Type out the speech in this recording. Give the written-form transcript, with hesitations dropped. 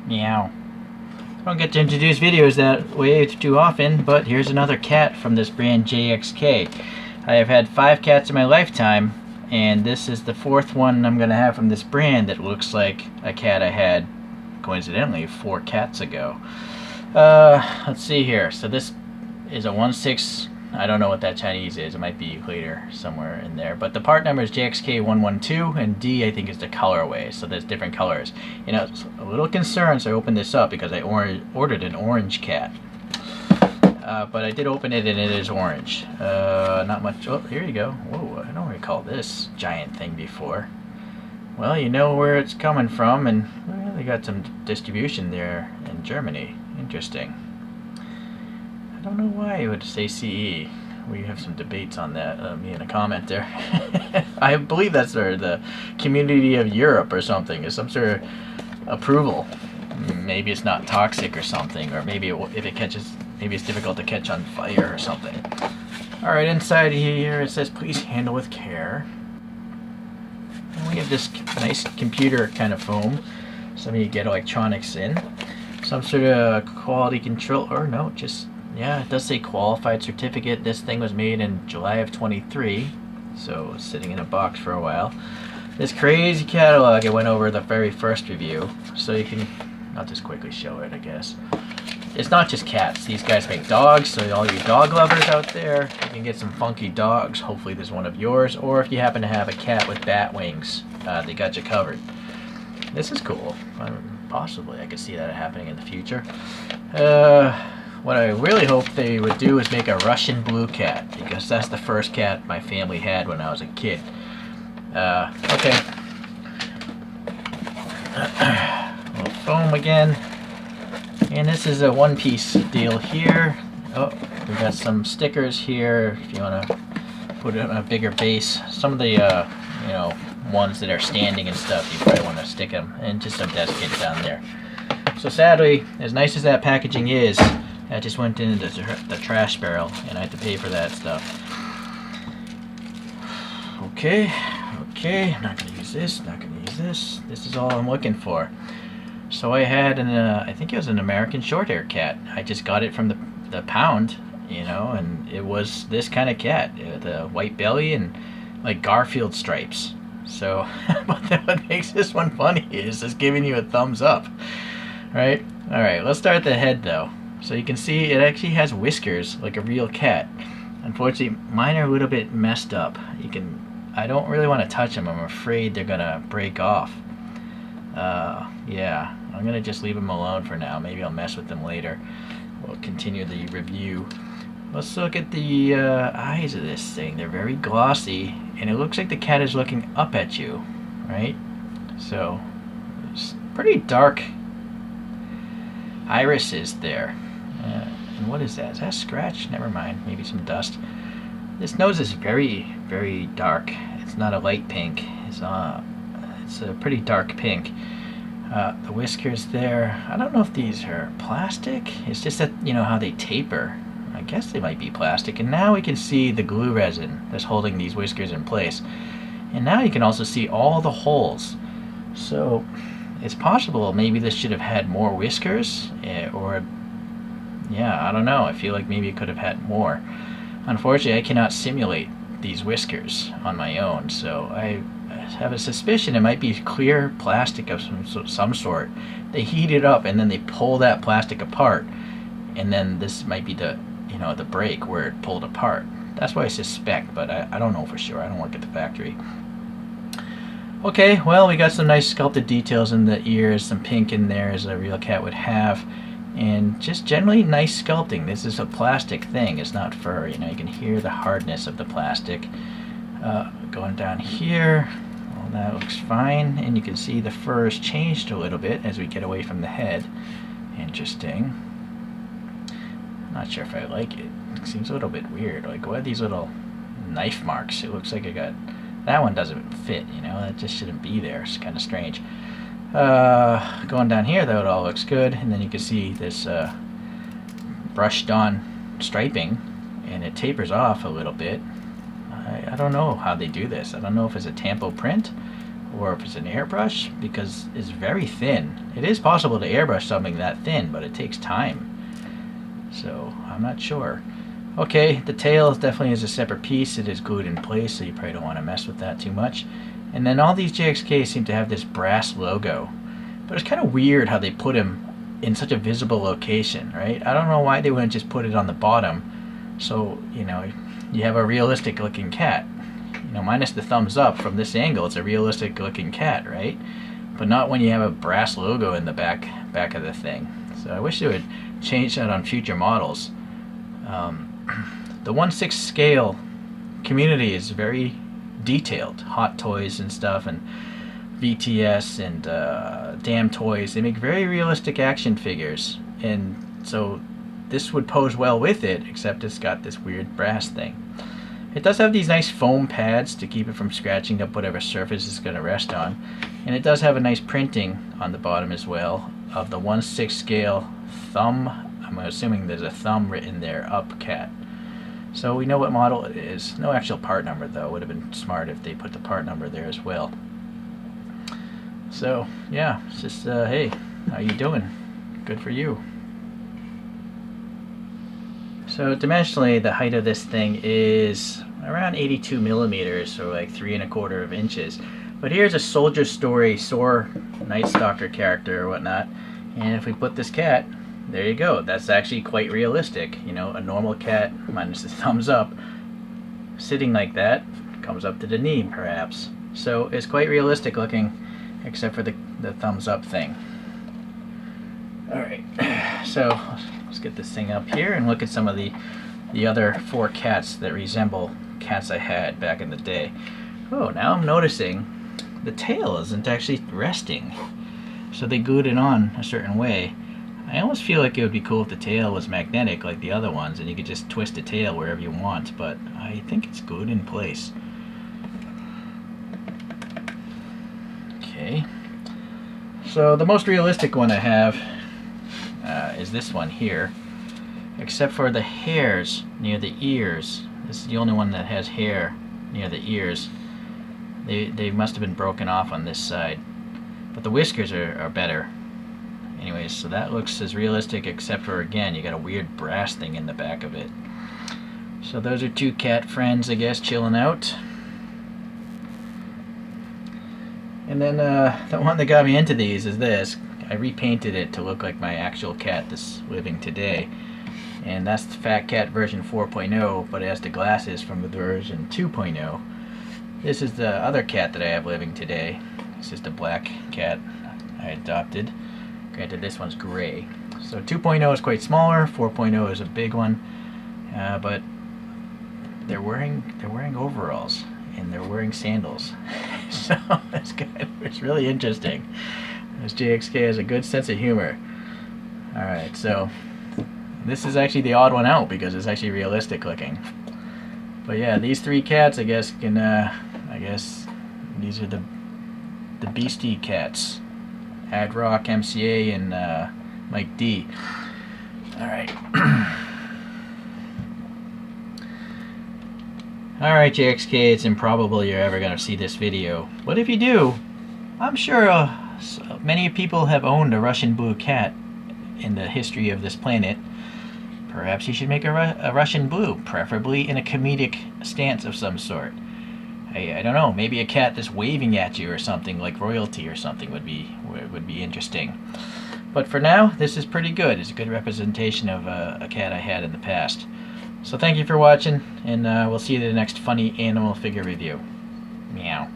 Meow. I don't get to introduce videos that way too often, but here's another cat from this brand JXK. I have had 5 cats in my lifetime, and this is the 4th one I'm going to have from this brand that looks like a cat I had, coincidentally, 4 cats ago. Let's see here. So this is a 1/6. I don't know what that Chinese is. It might be later somewhere in there. But the part number is JXK112, and D I think is the colorway. So there's different colors. You know, it's a little concerned, so I opened this up because I ordered an orange cat. But I did open it, and it is orange. Not much. Oh, here you go. Whoa, I don't recall this giant thing before. Well, you know where it's coming from, and well, they got some distribution there in Germany. Interesting. I don't know why it would say CE. We have some debates on that, me in a comment there. I believe that's the Community of Europe or something, is some sort of approval. Maybe it's not toxic or something, or maybe if it catches, maybe it's difficult to catch on fire or something. Alright, inside here it says please handle with care. And we have this nice computer kind of foam. Some of you get electronics in. Some sort of quality control, or no, just, yeah, it does say qualified certificate. This thing was made in July of 23, so it's sitting in a box for a while. This crazy catalog, I went over the very first review, so you can, I'll just quickly show it, I guess. It's not just cats. These guys make dogs, so all you dog lovers out there, you can get some funky dogs. Hopefully there's one of yours, or if you happen to have a cat with bat wings, they got you covered. This is cool. Possibly I could see that happening in the future. What I really hope they would do is make a Russian blue cat, because that's the first cat my family had when I was a kid. Okay. Little foam again. And this is a one-piece deal here. Oh, we got some stickers here if you want to put it on a bigger base. Some of the, you know, ones that are standing and stuff, you probably want to stick them, and just some desk kits down there. So sadly, as nice as that packaging is, that just went into the trash barrel, and I had to pay for that stuff. Okay, I'm not going to use this, This is all I'm looking for. So I had an, I think it was an American Shorthair cat. I just got it from the pound, you know, and it was this kind of cat. The white belly and like Garfield stripes. So what makes this one funny is it's giving you a thumbs up, right? All right, let's start the head though. So you can see it actually has whiskers like a real cat. Unfortunately, mine are a little bit messed up. I don't really want to touch them. I'm afraid they're gonna break off. Yeah, I'm gonna just leave them alone for now. Maybe I'll mess with them later. We'll continue the review. Let's look at the eyes of this thing. They're very glossy, and it looks like the cat is looking up at you, right? So, it's pretty dark irises there. And what is that? Is that a scratch? Never mind. Maybe some dust. This nose is very, very dark. It's not a light pink. It's a pretty dark pink. The whiskers there, I don't know if these are plastic. It's just that, you know, how they taper. I guess they might be plastic. And now we can see the glue resin that's holding these whiskers in place. And now you can also see all the holes. So it's possible maybe this should have had more whiskers, or yeah, I don't know. I feel like maybe it could have had more. Unfortunately, I cannot simulate these whiskers on my own, so I have a suspicion it might be clear plastic of some sort. They heat it up and then they pull that plastic apart, and then this might be the, you know, the break where it pulled apart. That's what I suspect, but I don't know for sure. I don't work at the factory. Okay, well, we got some nice sculpted details in the ears, some pink in there as a real cat would have, and just generally nice sculpting. This is a plastic thing, it's not fur. You know, you can hear the hardness of the plastic. Going down here, well, that looks fine, and you can see the fur has changed a little bit as we get away from the head. Interesting. Not sure if I like it. It seems a little bit weird. Like, what are these little knife marks? It looks like I got... That one doesn't fit, you know, that just shouldn't be there. It's kind of strange. Going down here, though, it all looks good. And then you can see this brushed on striping, and it tapers off a little bit. I don't know how they do this. I don't know if it's a tampo print or if it's an airbrush, because it's very thin. It is possible to airbrush something that thin, but it takes time. So I'm not sure. Okay, the tail definitely is a separate piece. It is glued in place, so you probably don't want to mess with that too much. And then all these JXKs seem to have this brass logo. But it's kind of weird how they put him in such a visible location, right? I don't know why they wouldn't just put it on the bottom. So, you know, you have a realistic looking cat. You know, minus the thumbs up, from this angle, it's a realistic looking cat, right? But not when you have a brass logo in the back of the thing. So I wish they would change that on future models. The 1/6 scale community is very detailed. Hot Toys and stuff, and VTS and Damn Toys, they make very realistic action figures, and so this would pose well with it, except it's got this weird brass thing. It does have these nice foam pads to keep it from scratching up whatever surface it's going to rest on, and it does have a nice printing on the bottom as well of the 1/6 scale thumb. I'm assuming there's a thumb written there, up cat. So we know what model it is. No actual part number though. It would have been smart if they put the part number there as well. So yeah, it's just hey, how you doing? Good for you. So dimensionally, the height of this thing is around 82 millimeters, or like 3 1/4 inches. But here's a Soldier Story SOAR Night Stalker character or whatnot, and if we put this cat, there you go. That's actually quite realistic. You know, a normal cat minus the thumbs up, sitting like that, comes up to the knee perhaps. So it's quite realistic looking, except for the thumbs up thing. Alright, so let's get this thing up here and look at some of the other 4 cats that resemble cats I had back in the day. Oh, now I'm noticing the tail isn't actually resting. So they glued it on a certain way. I almost feel like it would be cool if the tail was magnetic like the other ones and you could just twist the tail wherever you want, but I think it's glued in place. Okay, so the most realistic one I have is this one here, except for the hairs near the ears. This is the only one that has hair near the ears. They must have been broken off on this side, but the whiskers are better. Anyways, so that looks as realistic, except for, again, you got a weird brass thing in the back of it. So those are 2 cat friends, I guess, chilling out. And then the one that got me into these is this. I repainted it to look like my actual cat that's living today. And that's the Fat Cat version 4.0, but it has the glasses from the version 2.0. This is the other cat that I have living today. It's just a black cat I adopted. Granted, this one's gray. So 2.0 is quite smaller, 4.0 is a big one, but they're wearing overalls and they're wearing sandals. So it's really interesting. This JXK has a good sense of humor. All right, so this is actually the odd one out because it's actually realistic looking. But yeah, these 3 cats, I guess, can I guess these are the Beastie cats. Ad Rock, MCA, and Mike D. Alright. Alright, JXK, it's improbable you're ever going to see this video. But if you do, I'm sure many people have owned a Russian blue cat in the history of this planet. Perhaps you should make a Russian blue, preferably in a comedic stance of some sort. I don't know, maybe a cat that's waving at you or something, like royalty or something, would be interesting. But for now, this is pretty good. It's a good representation of a cat I had in the past. So thank you for watching, and we'll see you in the next funny animal figure review. Meow.